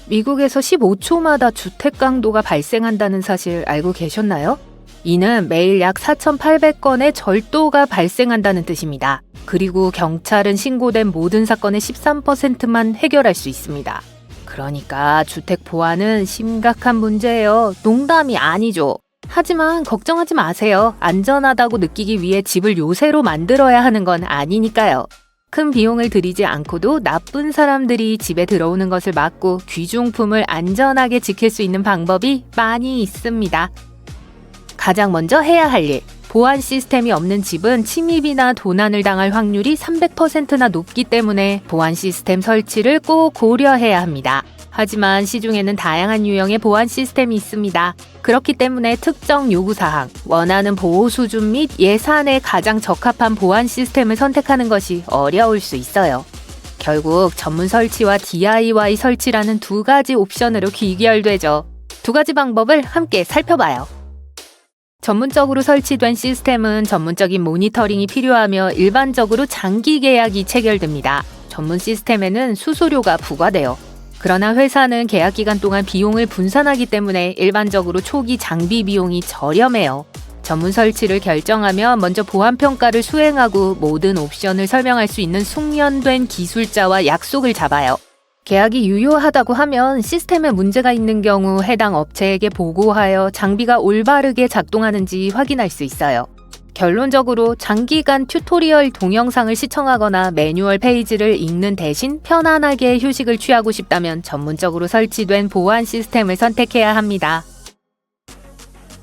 미국에서 15초마다 주택 강도가 발생한다는 사실 알고 계셨나요? 이는 매일 약 4,800건의 절도가 발생한다는 뜻입니다. 그리고 경찰은 신고된 모든 사건의 13%만 해결할 수 있습니다. 그러니까 주택 보안은 심각한 문제예요. 농담이 아니죠. 하지만 걱정하지 마세요. 안전하다고 느끼기 위해 집을 요새로 만들어야 하는 건 아니니까요. 큰 비용을 들이지 않고도 나쁜 사람들이 집에 들어오는 것을 막고 귀중품을 안전하게 지킬 수 있는 방법이 많이 있습니다. 가장 먼저 해야 할 일. 보안 시스템이 없는 집은 침입이나 도난을 당할 확률이 300%나 높기 때문에 보안 시스템 설치를 꼭 고려해야 합니다. 하지만 시중에는 다양한 유형의 보안 시스템이 있습니다. 그렇기 때문에 특정 요구사항, 원하는 보호 수준 및 예산에 가장 적합한 보안 시스템을 선택하는 것이 어려울 수 있어요. 결국 전문 설치와 DIY 설치라는 두 가지 옵션으로 귀결되죠. 두 가지 방법을 함께 살펴봐요. 전문적으로 설치된 시스템은 전문적인 모니터링이 필요하며 일반적으로 장기 계약이 체결됩니다. 전문 시스템에는 수수료가 부과돼요. 그러나 회사는 계약 기간 동안 비용을 분산하기 때문에 일반적으로 초기 장비 비용이 저렴해요. 전문 설치를 결정하면 먼저 보안 평가를 수행하고 모든 옵션을 설명할 수 있는 숙련된 기술자와 약속을 잡아요. 계약이 유효하다고 하면 시스템에 문제가 있는 경우 해당 업체에게 보고하여 장비가 올바르게 작동하는지 확인할 수 있어요. 결론적으로 장기간 튜토리얼 동영상을 시청하거나 매뉴얼 페이지를 읽는 대신 편안하게 휴식을 취하고 싶다면 전문적으로 설치된 보안 시스템을 선택해야 합니다.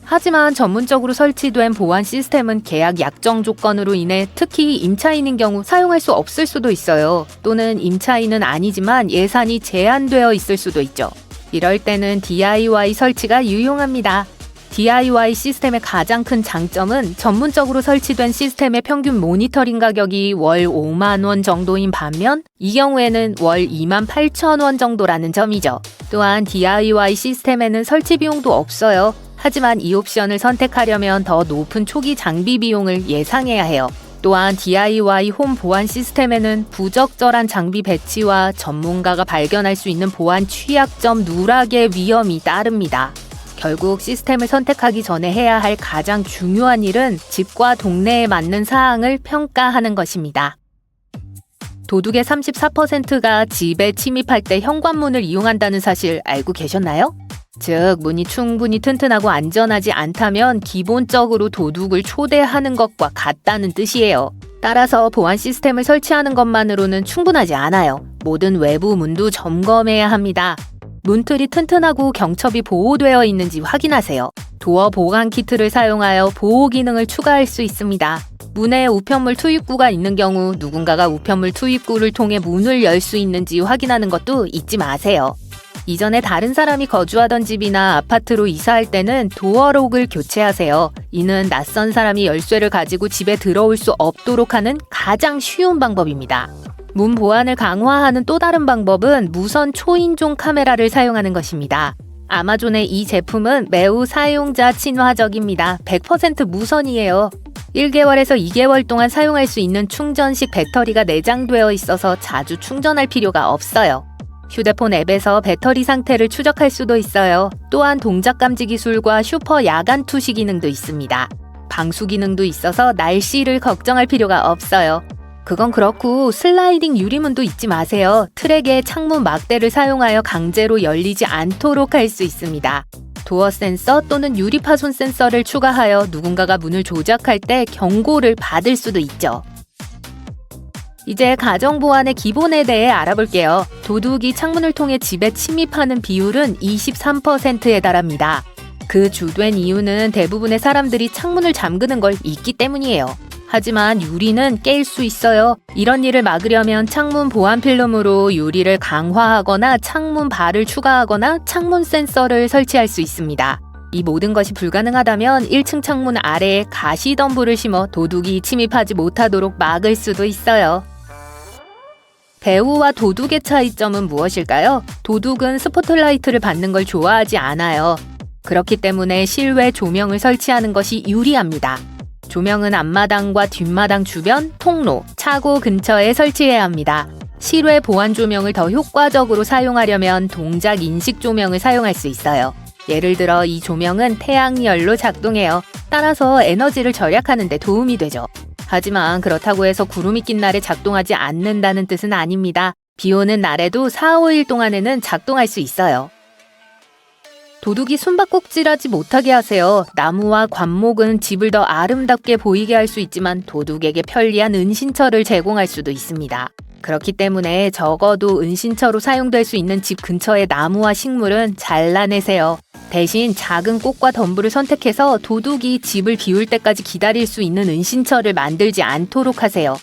하지만 전문적으로 설치된 보안 시스템은 계약 약정 조건으로 인해 특히 임차인인 경우 사용할 수 없을 수도 있어요. 또는 임차인은 아니지만 예산이 제한되어 있을 수도 있죠. 이럴 때는 DIY 설치가 유용합니다. DIY 시스템의 가장 큰 장점은 전문적으로 설치된 시스템의 평균 모니터링 가격이 월 5만 원 정도인 반면 이 경우에는 월 2만 8천 원 정도라는 점이죠. 또한 DIY 시스템에는 설치 비용도 없어요. 하지만 이 옵션을 선택하려면 더 높은 초기 장비 비용을 예상해야 해요. 또한 DIY 홈 보안 시스템에는 부적절한 장비 배치와 전문가가 발견할 수 있는 보안 취약점 누락의 위험이 따릅니다. 결국 시스템을 선택하기 전에 해야 할 가장 중요한 일은 집과 동네에 맞는 사항을 평가하는 것입니다. 도둑의 34%가 집에 침입할 때 현관문을 이용한다는 사실 알고 계셨나요? 즉, 문이 충분히 튼튼하고 안전하지 않다면 기본적으로 도둑을 초대하는 것과 같다는 뜻이에요. 따라서 보안 시스템을 설치하는 것만으로는 충분하지 않아요. 모든 외부 문도 점검해야 합니다. 문틀이 튼튼하고 경첩이 보호되어 있는지 확인하세요. 도어 보강 키트를 사용하여 보호 기능을 추가할 수 있습니다. 문에 우편물 투입구가 있는 경우 누군가가 우편물 투입구를 통해 문을 열 수 있는지 확인하는 것도 잊지 마세요. 이전에 다른 사람이 거주하던 집이나 아파트로 이사할 때는 도어록을 교체하세요. 이는 낯선 사람이 열쇠를 가지고 집에 들어올 수 없도록 하는 가장 쉬운 방법입니다. 문 보안을 강화하는 또 다른 방법은 무선 초인종 카메라를 사용하는 것입니다. 아마존의 이 제품은 매우 사용자 친화적입니다. 100% 무선이에요. 1개월에서 2개월 동안 사용할 수 있는 충전식 배터리가 내장되어 있어서 자주 충전할 필요가 없어요. 휴대폰 앱에서 배터리 상태를 추적할 수도 있어요. 또한 동작 감지 기술과 슈퍼 야간 투시 기능도 있습니다. 방수 기능도 있어서 날씨를 걱정할 필요가 없어요. 그건 그렇고 슬라이딩 유리문도 잊지 마세요. 트랙에 창문 막대를 사용하여 강제로 열리지 않도록 할 수 있습니다. 도어 센서 또는 유리 파손 센서를 추가하여 누군가가 문을 조작할 때 경고를 받을 수도 있죠. 이제 가정보안의 기본에 대해 알아볼게요. 도둑이 창문을 통해 집에 침입하는 비율은 23%에 달합니다. 그 주된 이유는 대부분의 사람들이 창문을 잠그는 걸 잊기 때문이에요. 하지만 유리는 깰 수 있어요. 이런 일을 막으려면 창문 보안 필름으로 유리를 강화하거나 창문 발을 추가하거나 창문 센서를 설치할 수 있습니다. 이 모든 것이 불가능하다면 1층 창문 아래에 가시덤불을 심어 도둑이 침입하지 못하도록 막을 수도 있어요. 배우와 도둑의 차이점은 무엇일까요? 도둑은 스포트라이트를 받는 걸 좋아하지 않아요. 그렇기 때문에 실외 조명을 설치하는 것이 유리합니다. 조명은 앞마당과 뒷마당 주변, 통로, 차고 근처에 설치해야 합니다. 실외 보안 조명을 더 효과적으로 사용하려면 동작 인식 조명을 사용할 수 있어요. 예를 들어 이 조명은 태양열로 작동해요. 따라서 에너지를 절약하는 데 도움이 되죠. 하지만 그렇다고 해서 구름이 낀 날에 작동하지 않는다는 뜻은 아닙니다. 비 오는 날에도 4, 5일 동안에는 작동할 수 있어요. 도둑이 숨바꼭질하지 못하게 하세요. 나무와 관목은 집을 더 아름답게 보이게 할 수 있지만 도둑에게 편리한 은신처를 제공할 수도 있습니다. 그렇기 때문에 적어도 은신처로 사용될 수 있는 집 근처의 나무와 식물은 잘라내세요. 대신 작은 꽃과 덤불을 선택해서 도둑이 집을 비울 때까지 기다릴 수 있는 은신처를 만들지 않도록 하세요.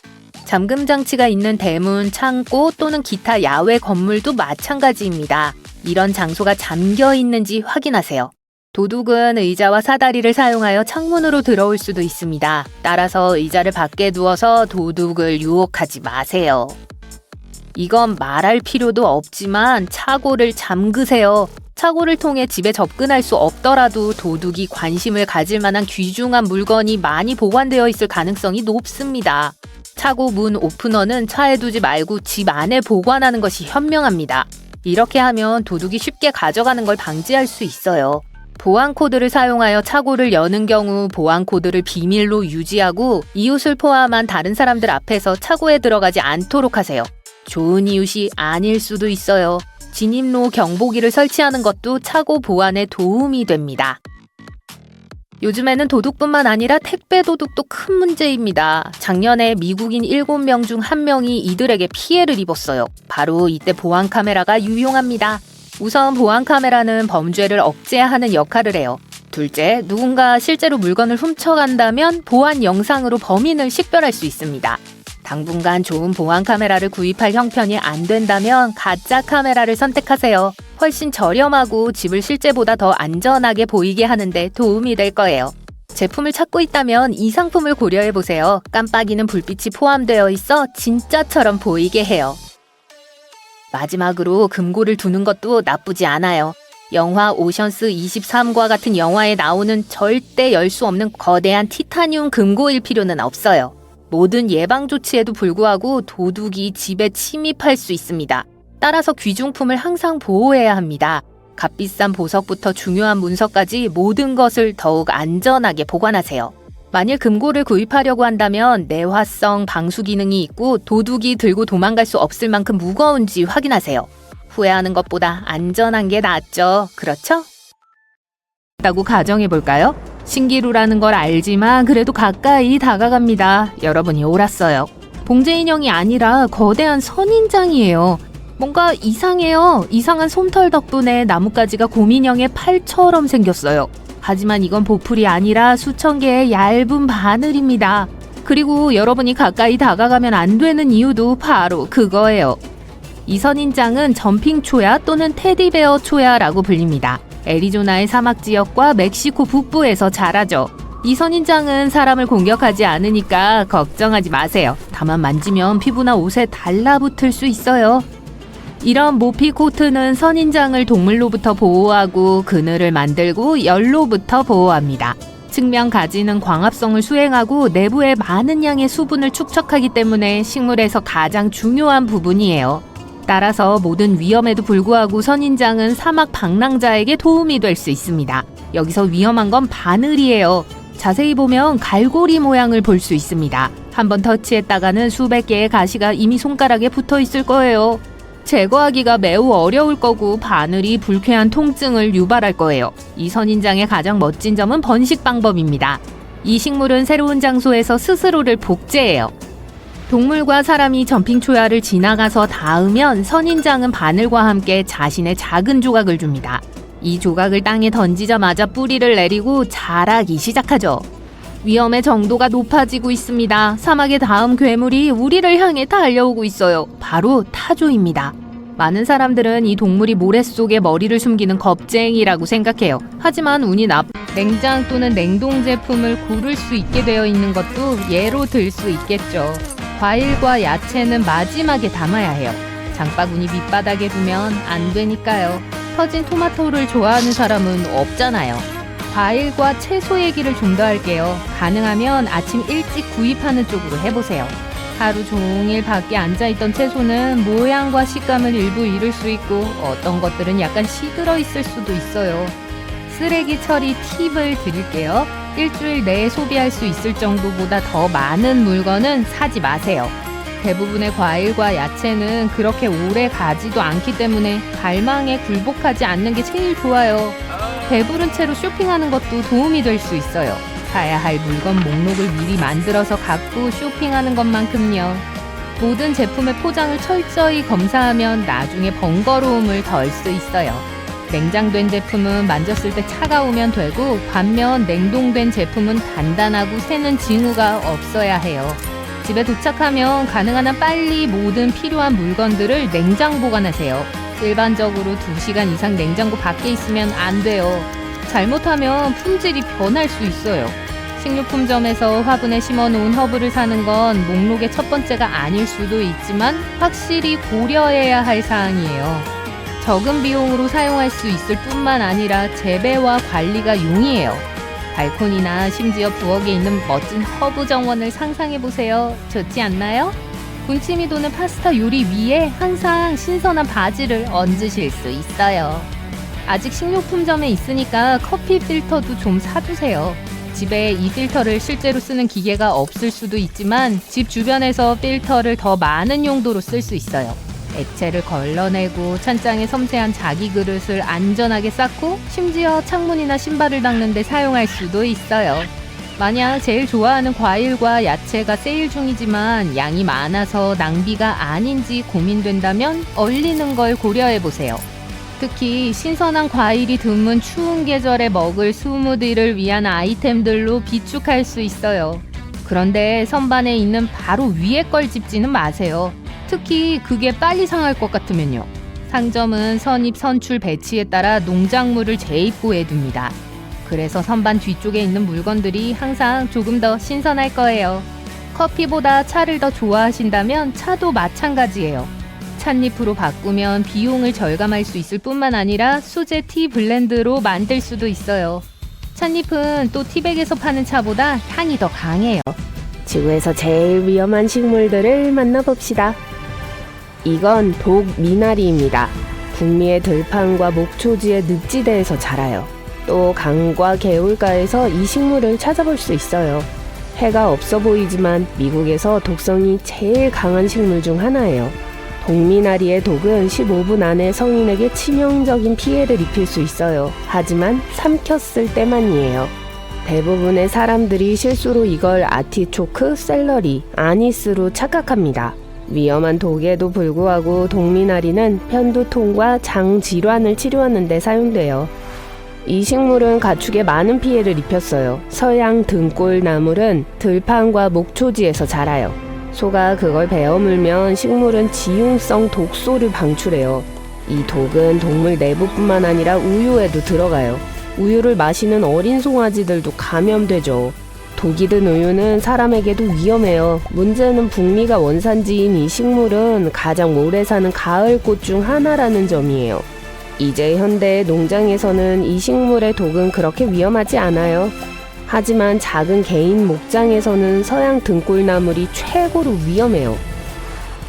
잠금 장치가 있는 대문, 창고 또는 기타 야외 건물도 마찬가지입니다. 이런 장소가 잠겨 있는지 확인하세요. 도둑은 의자와 사다리를 사용하여 창문으로 들어올 수도 있습니다. 따라서 의자를 밖에 두어서 도둑을 유혹하지 마세요. 이건 말할 필요도 없지만 차고를 잠그세요. 차고를 통해 집에 접근할 수 없더라도 도둑이 관심을 가질 만한 귀중한 물건이 많이 보관되어 있을 가능성이 높습니다. 차고 문 오프너는 차에 두지 말고 집 안에 보관하는 것이 현명합니다. 이렇게 하면 도둑이 쉽게 가져가는 걸 방지할 수 있어요. 보안 코드를 사용하여 차고를 여는 경우 보안 코드를 비밀로 유지하고 이웃을 포함한 다른 사람들 앞에서 차고에 들어가지 않도록 하세요. 좋은 이웃이 아닐 수도 있어요. 진입로 경보기를 설치하는 것도 차고 보안에 도움이 됩니다. 요즘에는 도둑뿐만 아니라 택배 도둑도 큰 문제입니다. 작년에 미국인 7명 중 1명이 이들에게 피해를 입었어요. 바로 이때 보안 카메라가 유용합니다. 우선 보안 카메라는 범죄를 억제하는 역할을 해요. 둘째, 누군가 실제로 물건을 훔쳐간다면 보안 영상으로 범인을 식별할 수 있습니다. 당분간 좋은 보안 카메라를 구입할 형편이 안 된다면 가짜 카메라를 선택하세요. 훨씬 저렴하고 집을 실제보다 더 안전하게 보이게 하는데 도움이 될 거예요. 제품을 찾고 있다면 이 상품을 고려해보세요. 깜빡이는 불빛이 포함되어 있어 진짜처럼 보이게 해요. 마지막으로 금고를 두는 것도 나쁘지 않아요. 영화 오션스 23과 같은 영화에 나오는 절대 열 수 없는 거대한 티타늄 금고일 필요는 없어요. 모든 예방 조치에도 불구하고 도둑이 집에 침입할 수 있습니다. 따라서 귀중품을 항상 보호해야 합니다. 값비싼 보석부터 중요한 문서까지 모든 것을 더욱 안전하게 보관하세요. 만일 금고를 구입하려고 한다면 내화성 방수 기능이 있고 도둑이 들고 도망갈 수 없을 만큼 무거운지 확인하세요. 후회하는 것보다 안전한 게 낫죠. 그렇죠? 라고 가정해볼까요? 신기루라는 걸 알지만 그래도 가까이 다가갑니다. 여러분이 옳았어요. 봉제 인형이 아니라 거대한 선인장이에요. 뭔가 이상해요. 이상한 솜털 덕분에 나뭇가지가 곰인형의 팔처럼 생겼어요. 하지만 이건 보풀이 아니라 수천 개의 얇은 바늘입니다. 그리고 여러분이 가까이 다가가면 안 되는 이유도 바로 그거예요. 이 선인장은 점핑 초야 또는 테디베어 초야라고 불립니다. 애리조나의 사막 지역과 멕시코 북부에서 자라죠. 이 선인장은 사람을 공격하지 않으니까 걱정하지 마세요. 다만 만지면 피부나 옷에 달라붙을 수 있어요. 이런 모피 코트는 선인장을 동물로부터 보호하고 그늘을 만들고 열로부터 보호합니다. 측면 가지는 광합성을 수행하고 내부에 많은 양의 수분을 축적하기 때문에 식물에서 가장 중요한 부분이에요. 따라서 모든 위험에도 불구하고 선인장은 사막 방랑자에게 도움이 될 수 있습니다. 여기서 위험한 건 바늘이에요. 자세히 보면 갈고리 모양을 볼 수 있습니다. 한번 터치했다가는 수백 개의 가시가 이미 손가락에 붙어 있을 거예요. 제거하기가 매우 어려울 거고 바늘이 불쾌한 통증을 유발할 거예요. 이 선인장의 가장 멋진 점은 번식 방법입니다. 이 식물은 새로운 장소에서 스스로를 복제해요. 동물과 사람이 점핑 초야를 지나가서 닿으면 선인장은 바늘과 함께 자신의 작은 조각을 줍니다. 이 조각을 땅에 던지자마자 뿌리를 내리고 자라기 시작하죠. 위험의 정도가 높아지고 있습니다. 사막의 다음 괴물이 우리를 향해 달려오고 있어요. 바로 타조입니다. 많은 사람들은 이 동물이 모래 속에 머리를 숨기는 겁쟁이라고 생각해요. 하지만 운이 냉장 또는 냉동 제품을 고를 수 있게 되어 있는 것도 예로 들 수 있겠죠. 과일과 야채는 마지막에 담아야 해요. 장바구니 밑바닥에 두면 안 되니까요. 터진 토마토를 좋아하는 사람은 없잖아요. 과일과 채소 얘기를 좀 더 할게요. 가능하면 아침 일찍 구입하는 쪽으로 해보세요. 하루 종일 밖에 앉아있던 채소는 모양과 식감을 일부 잃을 수 있고 어떤 것들은 약간 시들어 있을 수도 있어요. 쓰레기 처리 팁을 드릴게요. 일주일 내에 소비할 수 있을 정도보다 더 많은 물건은 사지 마세요. 대부분의 과일과 야채는 그렇게 오래 가지도 않기 때문에 갈망에 굴복하지 않는 게 제일 좋아요. 배부른 채로 쇼핑하는 것도 도움이 될 수 있어요. 사야 할 물건 목록을 미리 만들어서 갖고 쇼핑하는 것만큼요. 모든 제품의 포장을 철저히 검사하면 나중에 번거로움을 덜 수 있어요. 냉장된 제품은 만졌을 때 차가우면 되고 반면 냉동된 제품은 단단하고 새는 징후가 없어야 해요. 집에 도착하면 가능한 한 빨리 모든 필요한 물건들을 냉장 보관하세요. 일반적으로 2시간 이상 냉장고 밖에 있으면 안 돼요. 잘못하면 품질이 변할 수 있어요. 식료품점에서 화분에 심어놓은 허브를 사는 건 목록의 첫 번째가 아닐 수도 있지만 확실히 고려해야 할 사항이에요. 적은 비용으로 사용할 수 있을 뿐만 아니라 재배와 관리가 용이해요. 발코니나 심지어 부엌에 있는 멋진 허브 정원을 상상해보세요. 좋지 않나요? 군침이 도는 파스타 요리 위에 항상 신선한 바지를 얹으실 수 있어요. 아직 식료품점에 있으니까 커피 필터도 좀 사두세요. 집에 이 필터를 실제로 쓰는 기계가 없을 수도 있지만 집 주변에서 필터를 더 많은 용도로 쓸 수 있어요. 액체를 걸러내고 찬장에 섬세한 자기 그릇을 안전하게 쌓고 심지어 창문이나 신발을 닦는 데 사용할 수도 있어요. 만약 제일 좋아하는 과일과 야채가 세일 중이지만 양이 많아서 낭비가 아닌지 고민된다면 얼리는 걸 고려해보세요. 특히 신선한 과일이 드문 추운 계절에 먹을 스무디를 위한 아이템들로 비축할 수 있어요. 그런데 선반에 있는 바로 위에 걸 집지는 마세요. 특히 그게 빨리 상할 것 같으면요. 상점은 선입 선출 배치에 따라 농작물을 재입고해 둡니다. 그래서 선반 뒤쪽에 있는 물건들이 항상 조금 더 신선할 거예요. 커피보다 차를 더 좋아하신다면 차도 마찬가지예요. 찻잎으로 바꾸면 비용을 절감할 수 있을 뿐만 아니라 수제 티 블렌드로 만들 수도 있어요. 찻잎은 또 티백에서 파는 차보다 향이 더 강해요. 지구에서 제일 위험한 식물들을 만나봅시다. 이건 독미나리입니다. 북미의 들판과 목초지의 늪지대에서 자라요. 또 강과 개울가에서 이 식물을 찾아볼 수 있어요. 해가 없어 보이지만 미국에서 독성이 제일 강한 식물 중 하나예요. 독미나리의 독은 15분 안에 성인에게 치명적인 피해를 입힐 수 있어요. 하지만 삼켰을 때만이에요. 대부분의 사람들이 실수로 이걸 아티초크, 샐러리, 아니스로 착각합니다. 위험한 독에도 불구하고 독미나리는 편두통과 장 질환을 치료하는 데 사용돼요. 이 식물은 가축에 많은 피해를 입혔어요. 서양 등골나물은 들판과 목초지에서 자라요. 소가 그걸 베어 물면 식물은 지용성 독소를 방출해요. 이 독은 동물 내부뿐만 아니라 우유에도 들어가요. 우유를 마시는 어린 송아지들도 감염되죠. 독이 든 우유는 사람에게도 위험해요. 문제는 북미가 원산지인 이 식물은 가장 오래 사는 가을꽃 중 하나라는 점이에요. 이제 현대의 농장에서는 이 식물의 독은 그렇게 위험하지 않아요. 하지만 작은 개인 목장에서는 서양 등골나물이 최고로 위험해요.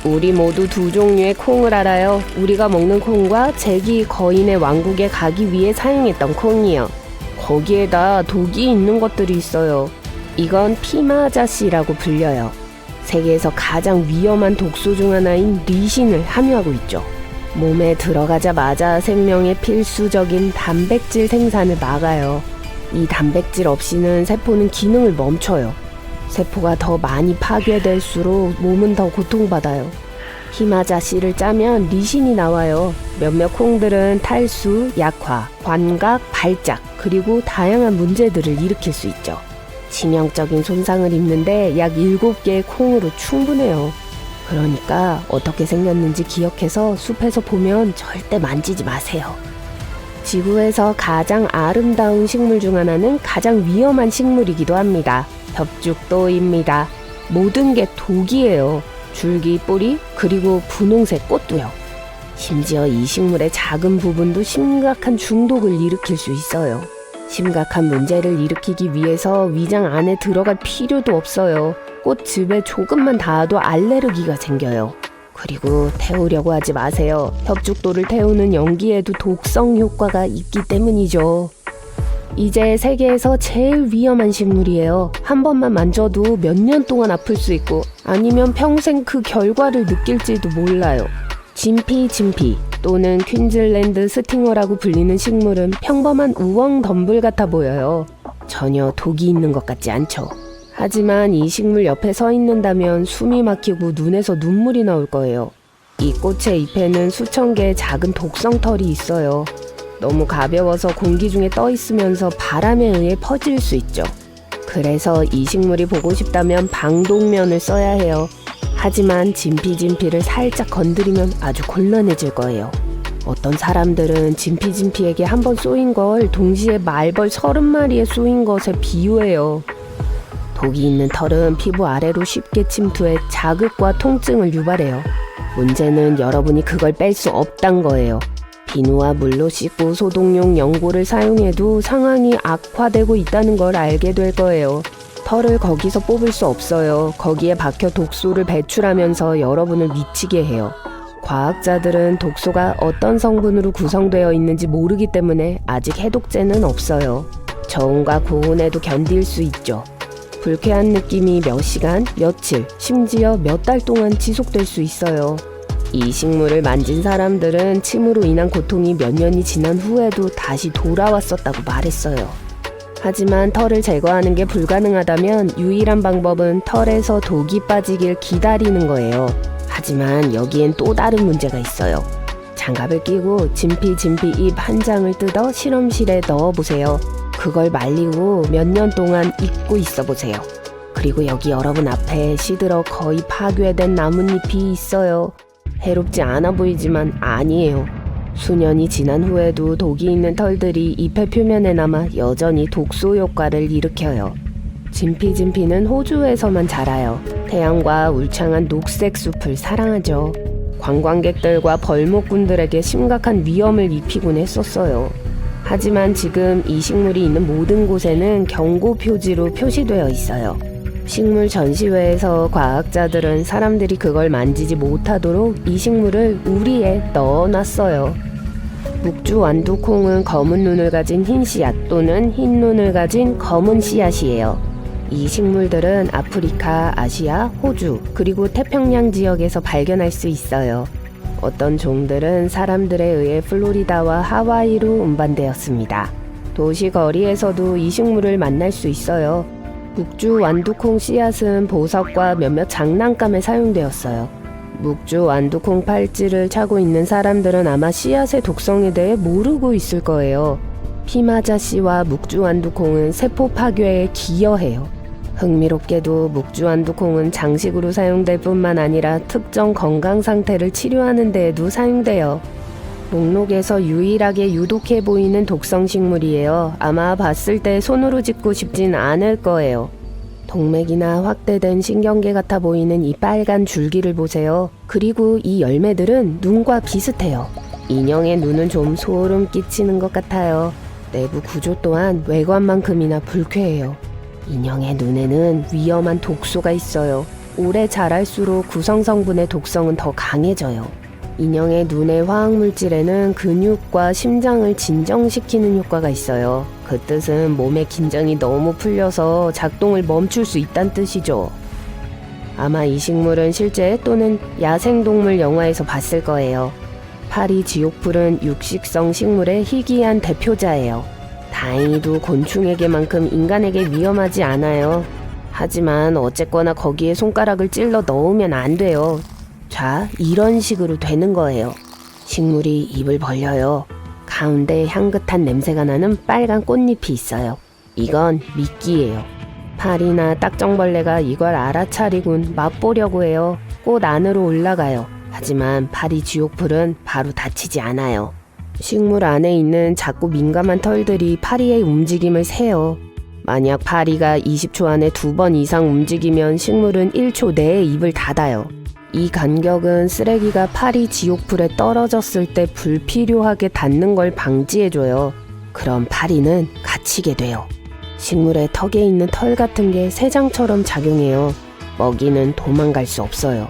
우리 모두 두 종류의 콩을 알아요. 우리가 먹는 콩과 잭이 거인의 왕국에 가기 위해 사용했던 콩이요. 거기에다 독이 있는 것들이 있어요. 이건 피마자씨라고 불려요. 세계에서 가장 위험한 독소 중 하나인 리신을 함유하고 있죠. 몸에 들어가자마자 생명의 필수적인 단백질 생산을 막아요. 이 단백질 없이는 세포는 기능을 멈춰요. 세포가 더 많이 파괴될수록 몸은 더 고통받아요. 피마자씨를 짜면 리신이 나와요. 몇몇 콩들은 탈수, 약화, 환각, 발작, 그리고 다양한 문제들을 일으킬 수 있죠. 치명적인 손상을 입는데 약 7개의 콩으로 충분해요. 그러니까 어떻게 생겼는지 기억해서 숲에서 보면 절대 만지지 마세요. 지구에서 가장 아름다운 식물 중 하나는 가장 위험한 식물이기도 합니다. 벽죽도입니다. 모든 게 독이에요. 줄기, 뿌리, 그리고 분홍색 꽃도요. 심지어 이 식물의 작은 부분도 심각한 중독을 일으킬 수 있어요. 심각한 문제를 일으키기 위해서 위장 안에 들어갈 필요도 없어요. 꽃즙에 조금만 닿아도 알레르기가 생겨요. 그리고 태우려고 하지 마세요. 엽죽돌을 태우는 연기에도 독성 효과가 있기 때문이죠. 이제 세계에서 제일 위험한 식물이에요. 한 번만 만져도 몇 년 동안 아플 수 있고 아니면 평생 그 결과를 느낄지도 몰라요. 진피 또는 퀸즐랜드 스팅어라고 불리는 식물은 평범한 우엉 덤불 같아 보여요. 전혀 독이 있는 것 같지 않죠. 하지만 이 식물 옆에 서 있는다면 숨이 막히고 눈에서 눈물이 나올 거예요. 이 꽃의 잎에는 수천 개의 작은 독성털이 있어요. 너무 가벼워서 공기 중에 떠 있으면서 바람에 의해 퍼질 수 있죠. 그래서 이 식물이 보고 싶다면 방독면을 써야 해요. 하지만 진피를 살짝 건드리면 아주 곤란해질 거예요. 어떤 사람들은 진피에게 한 번 쏘인 걸 동시에 말벌 30마리에 쏘인 것에 비유해요. 독이 있는 털은 피부 아래로 쉽게 침투해 자극과 통증을 유발해요. 문제는 여러분이 그걸 뺄 수 없단 거예요. 비누와 물로 씻고 소독용 연고를 사용해도 상황이 악화되고 있다는 걸 알게 될 거예요. 털을 거기서 뽑을 수 없어요. 거기에 박혀 독소를 배출하면서 여러분을 미치게 해요. 과학자들은 독소가 어떤 성분으로 구성되어 있는지 모르기 때문에 아직 해독제는 없어요. 저온과 고온에도 견딜 수 있죠. 불쾌한 느낌이 몇 시간, 며칠, 심지어 몇 달 동안 지속될 수 있어요. 이 식물을 만진 사람들은 침으로 인한 고통이 몇 년이 지난 후에도 다시 돌아왔었다고 말했어요. 하지만 털을 제거하는 게 불가능하다면 유일한 방법은 털에서 독이 빠지길 기다리는 거예요. 하지만 여기엔 또 다른 문제가 있어요. 장갑을 끼고 진피 잎 한 장을 뜯어 실험실에 넣어보세요. 그걸 말리고 몇 년 동안 잊고 있어 보세요. 그리고 여기 여러분 앞에 시들어 거의 파괴된 나뭇잎이 있어요. 해롭지 않아 보이지만 아니에요. 수년이 지난 후에도 독이 있는 털들이 잎의 표면에 남아 여전히 독소 효과를 일으켜요. 진피는 호주에서만 자라요. 태양과 울창한 녹색 숲을 사랑하죠. 관광객들과 벌목꾼들에게 심각한 위험을 입히곤 했었어요. 하지만 지금 이 식물이 있는 모든 곳에는 경고 표지로 표시되어 있어요. 식물 전시회에서 과학자들은 사람들이 그걸 만지지 못하도록 이 식물을 우리에 넣어놨어요. 묵주 완두콩은 검은 눈을 가진 흰 씨앗 또는 흰 눈을 가진 검은 씨앗이에요. 이 식물들은 아프리카, 아시아, 호주, 그리고 태평양 지역에서 발견할 수 있어요. 어떤 종들은 사람들에 의해 플로리다와 하와이로 운반되었습니다. 도시 거리에서도 이 식물을 만날 수 있어요. 묵주 완두콩 씨앗은 보석과 몇몇 장난감에 사용되었어요. 묵주 완두콩 팔찌를 차고 있는 사람들은 아마 씨앗의 독성에 대해 모르고 있을 거예요. 피마자 씨와 묵주 완두콩은 세포 파괴에 기여해요. 흥미롭게도 묵주 완두콩은 장식으로 사용될 뿐만 아니라 특정 건강 상태를 치료하는 데에도 사용돼요. 목록에서 유일하게 유독해 보이는 독성 식물이에요. 아마 봤을 때 손으로 짚고 싶진 않을 거예요. 동맥이나 확대된 신경계 같아 보이는 이 빨간 줄기를 보세요. 그리고 이 열매들은 눈과 비슷해요. 인형의 눈은 좀 소름 끼치는 것 같아요. 내부 구조 또한 외관만큼이나 불쾌해요. 인형의 눈에는 위험한 독소가 있어요. 오래 자랄수록 구성 성분의 독성은 더 강해져요. 인형의 눈의 화학물질에는 근육과 심장을 진정시키는 효과가 있어요. 그 뜻은 몸의 긴장이 너무 풀려서 작동을 멈출 수 있다는 뜻이죠. 아마 이 식물은 실제 또는 야생동물 영화에서 봤을 거예요. 파리 지옥풀은 육식성 식물의 희귀한 대표자예요. 다행히도 곤충에게만큼 인간에게 위험하지 않아요. 하지만 어쨌거나 거기에 손가락을 찔러 넣으면 안 돼요. 자, 이런 식으로 되는 거예요. 식물이 입을 벌려요. 가운데 향긋한 냄새가 나는 빨간 꽃잎이 있어요. 이건 미끼예요. 파리나 딱정벌레가 이걸 알아차리곤 맛보려고 해요. 꽃 안으로 올라가요. 하지만 파리 지옥풀은 바로 다치지 않아요. 식물 안에 있는 작고 민감한 털들이 파리의 움직임을 세요. 만약 파리가 20초 안에 2번 이상 움직이면 식물은 1초 내에 입을 닫아요. 이 간격은 쓰레기가 파리 지옥풀에 떨어졌을 때 불필요하게 닿는 걸 방지해줘요. 그럼 파리는 갇히게 돼요. 식물의 턱에 있는 털 같은 게 새장처럼 작용해요. 먹이는 도망갈 수 없어요.